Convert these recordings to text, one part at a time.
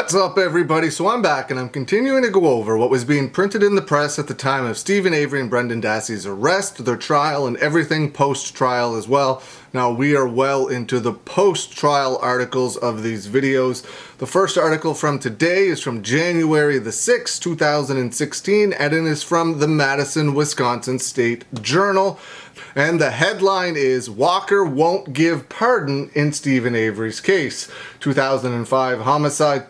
What's up, everybody? So I'm back and I'm continuing to go over what was being printed in the press at the time of Steven Avery and Brendan Dassey's arrest, their trial, and everything post-trial as well. Now we are well into the post-trial articles of these videos. The first article from today is from January the 6th, 2016, and it is from the Madison, Wisconsin State Journal. And the headline is, Walker Won't Give Pardon in Steven Avery's Case. 2005 homicide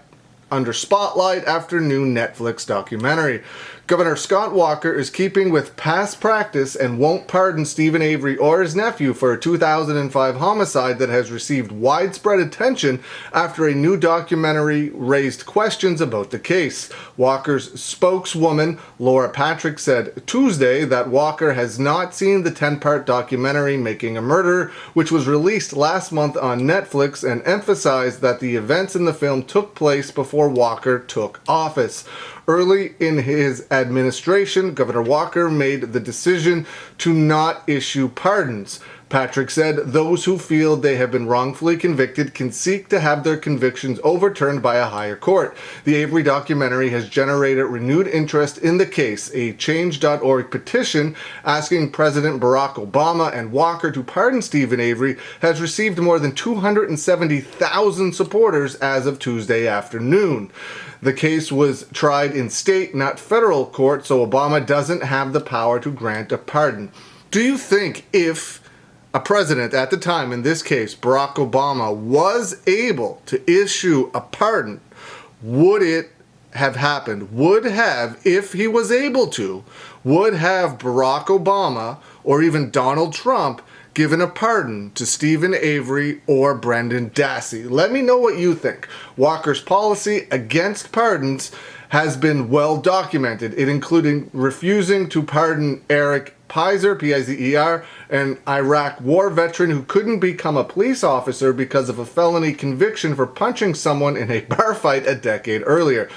under spotlight after new Netflix documentary. Governor Scott Walker is keeping with past practice and won't pardon Steven Avery or his nephew for a 2005 homicide that has received widespread attention after a new documentary raised questions about the case. Walker's spokeswoman, Laura Patrick, said Tuesday that Walker has not seen the 10-part documentary Making a Murderer, which was released last month on Netflix, and emphasized that the events in the film took place before Walker took office. Early in his administration, Governor Walker made the decision to not issue pardons. Patrick said those who feel they have been wrongfully convicted can seek to have their convictions overturned by a higher court. The Avery documentary has generated renewed interest in the case. A Change.org petition asking President Barack Obama and Walker to pardon Steven Avery has received more than 270,000 supporters as of Tuesday afternoon. The case was tried in state, not federal court, so Obama doesn't have the power to grant a pardon. Do you think if a president at the time, in this case Barack Obama, was able to issue a pardon, would it have happened? If he was able to, would have Barack Obama or even Donald Trump given a pardon to Steven Avery or Brendan Dassey? Let me know what you think. Walker's policy against pardons has been well documented, it including refusing to pardon Eric Pizer, P-I-Z-E-R, an Iraq war veteran who couldn't become a police officer because of a felony conviction for punching someone in a bar fight a decade earlier.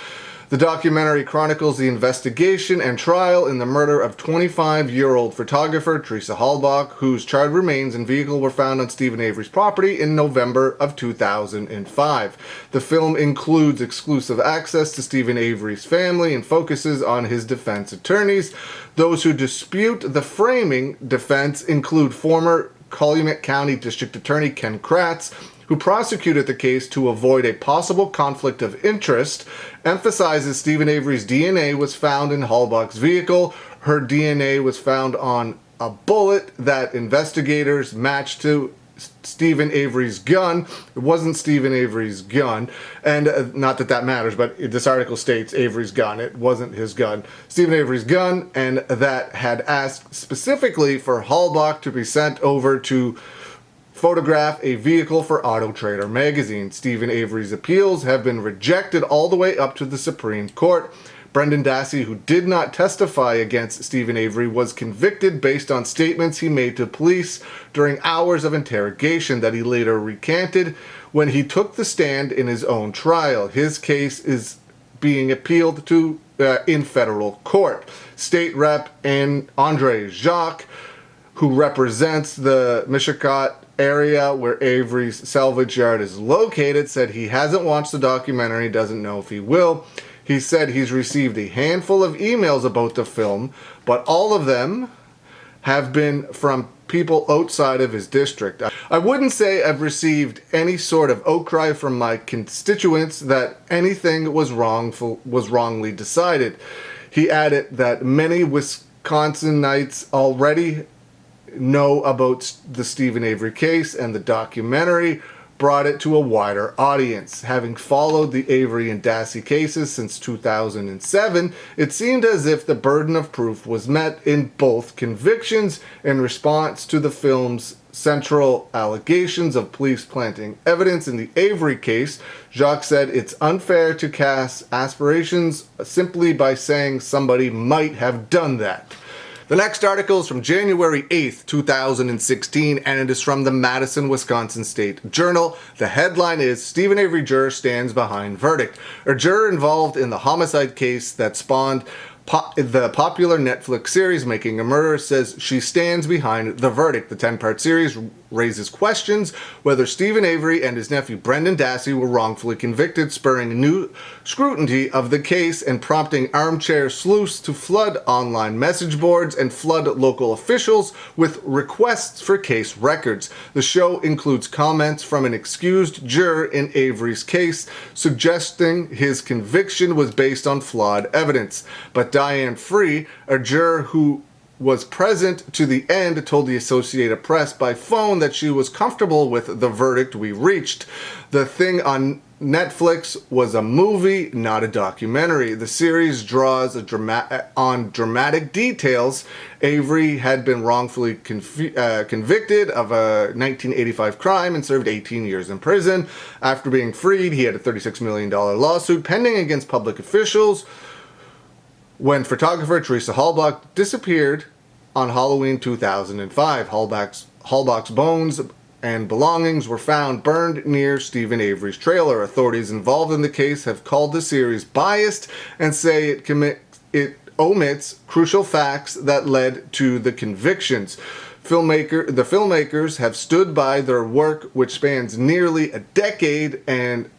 The documentary chronicles the investigation and trial in the murder of 25-year-old photographer Teresa Halbach, whose charred remains and vehicle were found on Steven Avery's property in November of 2005. The film includes exclusive access to Steven Avery's family and focuses on his defense attorneys. Those who dispute the framing defense include former Calumet County District Attorney Ken Kratz, who prosecuted the case to avoid a possible conflict of interest, emphasizes Steven Avery's DNA was found in Halbach's vehicle. Her DNA was found on a bullet that investigators matched to Steven Avery's gun. It wasn't Steven Avery's gun, and not that that matters, but this article states Avery's gun. It wasn't his gun. Steven Avery's gun, and that had asked specifically for Halbach to be sent over to photograph a vehicle for Auto Trader magazine. Steven Avery's appeals have been rejected all the way up to the Supreme Court. Brendan Dassey, who did not testify against Steven Avery, was convicted based on statements he made to police during hours of interrogation that he later recanted when he took the stand in his own trial. His case is being appealed to in federal court. State Rep. Andre Jacques, who represents the Mishicot area where Avery's salvage yard is located, said he hasn't watched the documentary, doesn't know if he will. He said he's received a handful of emails about the film, but all of them have been from people outside of his district. I wouldn't say I've received any sort of outcry from my constituents that anything was wrongly decided. He added that many Wisconsinites already know about the Steven Avery case, and the documentary brought it to a wider audience. Having followed the Avery and Dassey cases since 2007, it seemed as if the burden of proof was met in both convictions. In response to the film's central allegations of police planting evidence in the Avery case, Jacques said it's unfair to cast aspirations simply by saying somebody might have done that. The next article is from January 8th, 2016, and it is from the Madison, Wisconsin State Journal. The headline is, Steven Avery juror stands behind verdict. A juror involved in the homicide case that spawned the popular Netflix series Making a Murderer says she stands behind the verdict. The 10-part series raises questions whether Steven Avery and his nephew Brendan Dassey were wrongfully convicted, spurring new scrutiny of the case and prompting armchair sleuths to flood online message boards and flood local officials with requests for case records. The show includes comments from an excused juror in Avery's case, suggesting his conviction was based on flawed evidence. But Diane Free, a juror who was present to the end, told the Associated Press by phone that she was comfortable with the verdict we reached. The thing on Netflix was a movie, not a documentary. The series draws on dramatic details. Avery had been wrongfully convicted of a 1985 crime and served 18 years in prison. After being freed, he had a $36 million lawsuit pending against public officials when photographer Teresa Halbach disappeared on Halloween 2005. Halbach's bones and belongings were found burned near Steven Avery's trailer. Authorities involved in the case have called the series biased and say it omits crucial facts that led to the convictions. The filmmakers have stood by their work, which spans nearly a decade and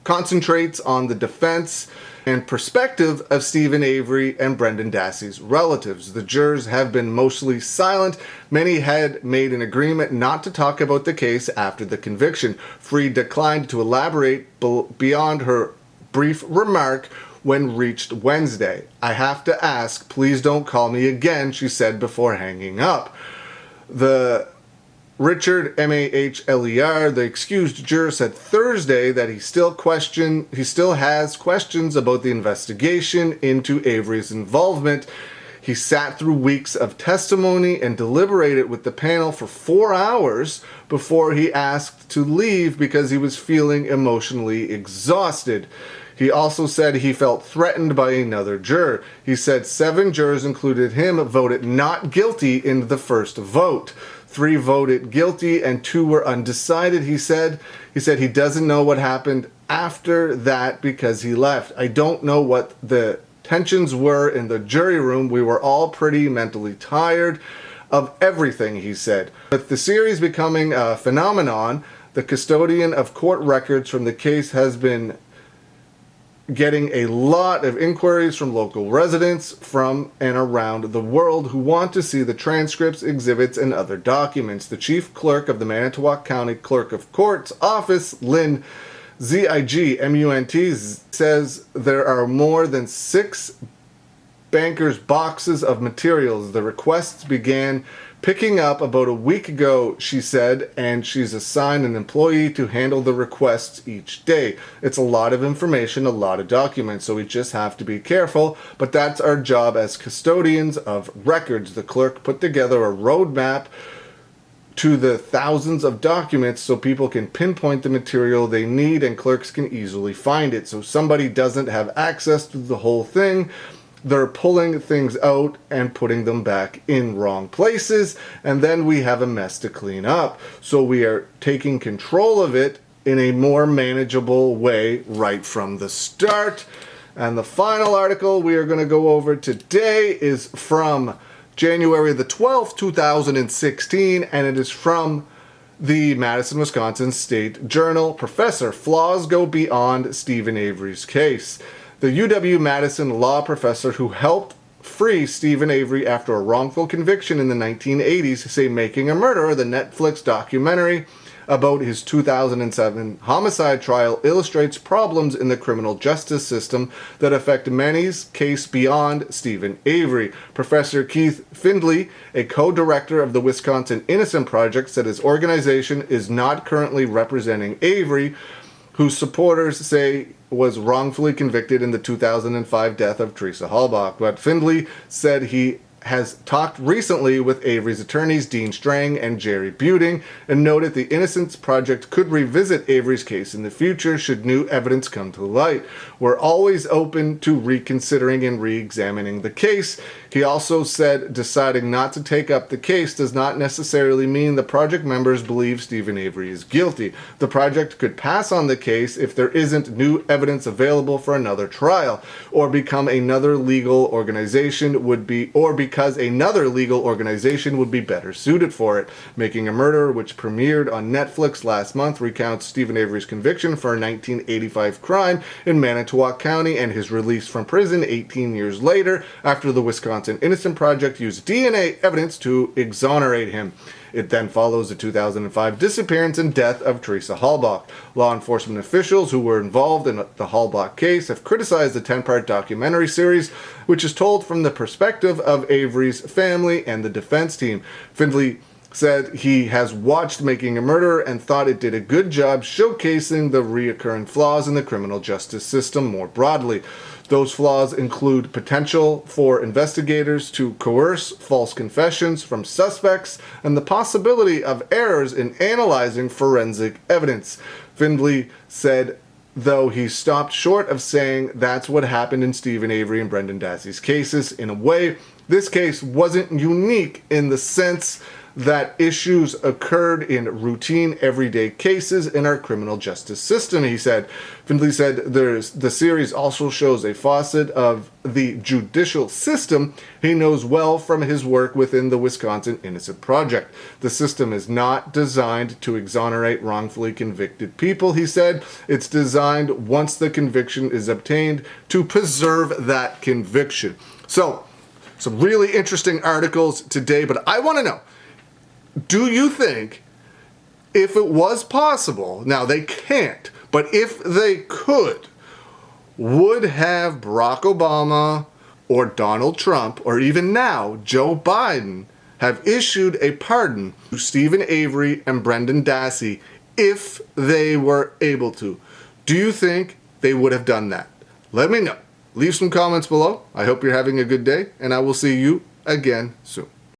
concentrates on the defense and perspective of Steven Avery and Brendan Dassey's relatives. The jurors have been mostly silent. Many had made an agreement not to talk about the case after the conviction. Free declined to elaborate beyond her brief remark when reached Wednesday. "I have to ask, please don't call me again," she said before hanging up. The Richard Mahler, the excused juror, said Thursday that he still has questions about the investigation into Avery's involvement. He sat through weeks of testimony and deliberated with the panel for 4 hours before he asked to leave because he was feeling emotionally exhausted. He also said he felt threatened by another juror. He said 7 jurors, included him, voted not guilty in the first vote. 3 voted guilty and 2 were undecided, he said. He said he doesn't know what happened after that because he left. "I don't know what the tensions were in the jury room. We were all pretty mentally tired of everything," he said. With the series becoming a phenomenon, the custodian of court records from the case has been getting a lot of inquiries from local residents from and around the world who want to see the transcripts, exhibits, and other documents. The chief clerk of the Manitowoc County Clerk of Courts office, Lynn Zigmunt, says there are more than 6 bankers' boxes of materials. The requests began picking up about a week ago, she said, and she's assigned an employee to handle the requests each day. It's a lot of information, a lot of documents, so we just have to be careful, but that's our job as custodians of records. The clerk put together a roadmap to the thousands of documents so people can pinpoint the material they need and clerks can easily find it. So somebody doesn't have access to the whole thing, they're pulling things out and putting them back in wrong places, and then we have a mess to clean up. So we are taking control of it in a more manageable way right from the start. And the final article we are going to go over today is from January the 12th, 2016, and it is from the Madison, Wisconsin State Journal. Professor, flaws go beyond Steven Avery's case. The UW-Madison law professor who helped free Steven Avery after a wrongful conviction in the 1980s, say Making a Murderer, the Netflix documentary about his 2007 homicide trial, illustrates problems in the criminal justice system that affect many's case beyond Steven Avery. Professor Keith Findley, a co-director of the Wisconsin Innocent Project, said his organization is not currently representing Avery, whose supporters say was wrongfully convicted in the 2005 death of Teresa Halbach. But Findley said he has talked recently with Avery's attorneys Dean Strang and Jerry Buting and noted the Innocence Project could revisit Avery's case in the future should new evidence come to light. We're always open to reconsidering and re-examining the case. He also said deciding not to take up the case does not necessarily mean the project members believe Steven Avery is guilty. The project could pass on the case if there isn't new evidence available for another trial, or become another legal organization or become because another legal organization would be better suited for it. Making a Murderer, which premiered on Netflix last month, recounts Steven Avery's conviction for a 1985 crime in Manitowoc County and his release from prison 18 years later after the Wisconsin Innocent Project used DNA evidence to exonerate him. It then follows the 2005 disappearance and death of Teresa Halbach. Law enforcement officials who were involved in the Halbach case have criticized the 10-part documentary series, which is told from the perspective of Avery's family and the defense team. Findlay said he has watched Making a Murderer and thought it did a good job showcasing the reoccurring flaws in the criminal justice system more broadly. Those flaws include potential for investigators to coerce false confessions from suspects and the possibility of errors in analyzing forensic evidence. Findlay said, though he stopped short of saying that's what happened in Steven Avery and Brendan Dassey's cases. In a way, this case wasn't unique in the sense that issues occurred in routine, everyday cases in our criminal justice system, he said. Findlay said the series also shows a facet of the judicial system he knows well from his work within the Wisconsin Innocent Project. The system is not designed to exonerate wrongfully convicted people, he said. It's designed, once the conviction is obtained, to preserve that conviction. So, some really interesting articles today, but I want to know, do you think if it was possible, now they can't, but if they could, would have Barack Obama or Donald Trump or even now Joe Biden have issued a pardon to Steven Avery and Brendan Dassey if they were able to? Do you think they would have done that? Let me know. Leave some comments below. I hope you're having a good day, and I will see you again soon.